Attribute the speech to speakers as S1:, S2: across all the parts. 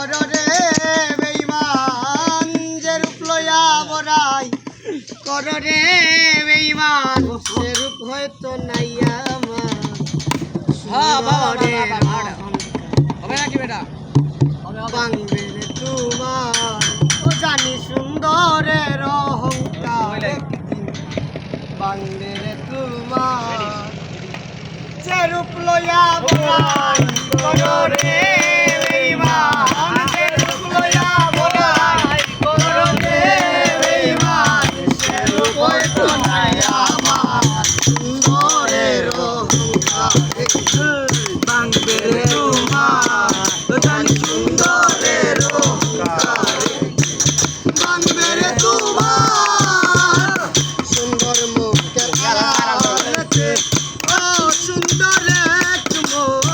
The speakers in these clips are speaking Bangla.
S1: কররে বেঈমান যে রূপ লইয়া বড়াই কররে বেঈমান সে রূপ হয়তো নাই আমার
S2: হ্যাঁ বাবা হবে নাকি বেটা
S1: বাংবে রে তোমার ও জানি সুন্দরের অহংকার বাংবে রে তোমার যে রূপ লইয়া বড়াই কররে বেঈমান যে রূপ লইয়া বড়াই কররে বেঈমান সে রূপ হয়তো নাই আমার সুন্দরের অহংকার বাংবে রে তোমার ও জানি সুন্দরের অহংকার বাংবে রে তোমার সুন্দর মুখের আড়ালে ও সুন্দর এক মন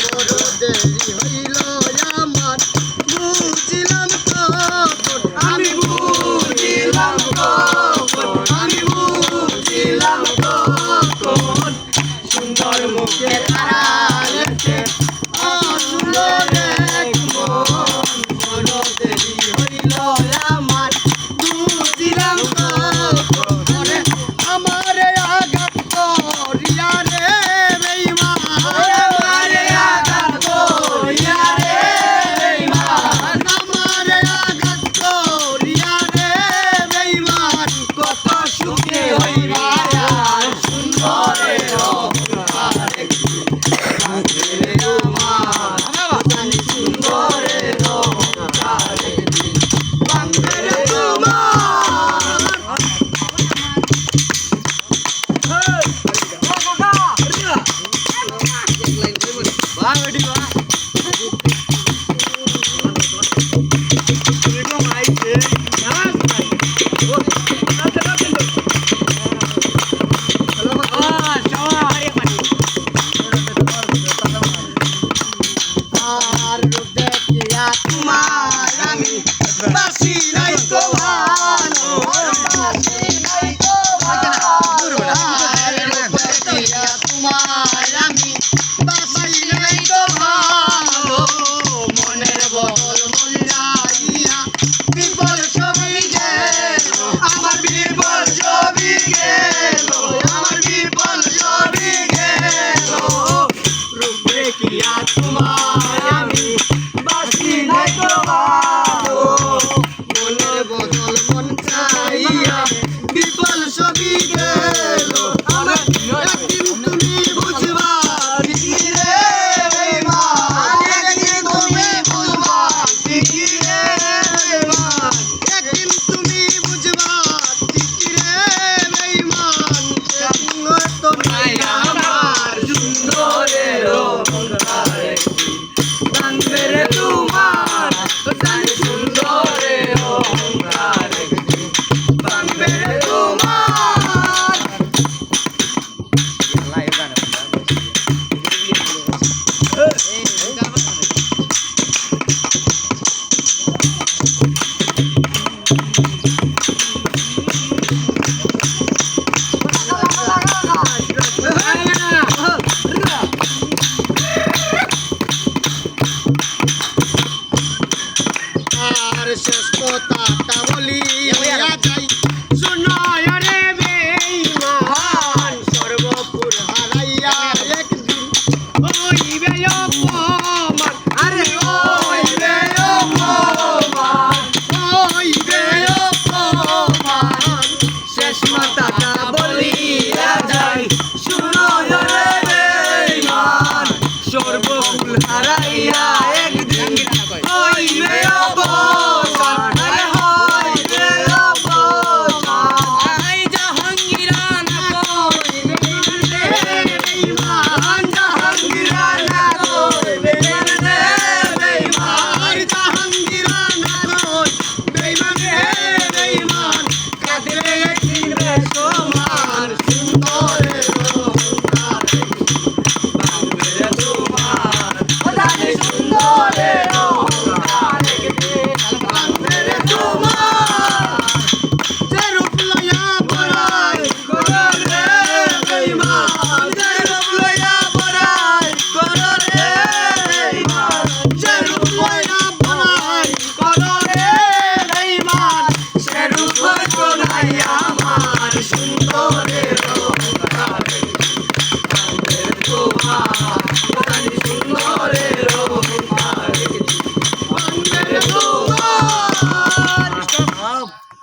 S1: বড় দেরি হইল আমার বুঝিলাম কখন আমি বুঝিলাম কখন আমি বুঝিলাম কখন সুন্দর মুখের আড়ালে ও সুন্দর এক মন বড় দেরি হইল আমার বুঝিলাম কখন আমারে আঘাত করিয়া রে বেঈমান আমারে আঘাত করিয়া রে বেঈমান আমারে আঘাত করিয়া রে বেঈমান কত সুখে হইবা সুন্দরের অহংকার বাংবে রে আমার জানি সুন্দরের অহংকার বাংবে রে তোমার আর রূপ দেখিয়া তোমার আমি বাসি নাই তো ভালো বাসি নাই তো ভালো আর রূপ দেখিয়া তোমার আমি বাসি নাই তো ভালো মনের বদল মলিয়া বিপল ছবি গেল আমার বিপল ছবি গেল আমার বিপল ছবি গেল রূপ দেখিয়া তোমার আমি বাসি নাই তো ভালো মনের বদল মন চাইয়া বিপল ছবি গেল আমার একদিন তুমি বুঝবা ঠিকই রে বেঈমান একদিন তুমি বুঝবা ঠিকই রে বেঈমান একদিন তুমি বুঝবা ঠিকই রে বেঈমান হয়তো নাই আমার সুন্দরের অহংকার বাংবে রে তোমার জানি সুন্দরের অহংকার বাংবে রে তোমার আর শেষ কথাটা বলিয়া যাই শোনায় রে বেঈমান সর্বপুর হারাইয়া একদিন হইবে অপমান আরে হইবে অপমান হইবে অপমান শেষ কথাটা বলিয়া যাই শোনায় রে বেঈমান সর্বপুর হারাইয়া একদিন হইবে অপমান আরে হইবে অপমান হয়তো নাইয়া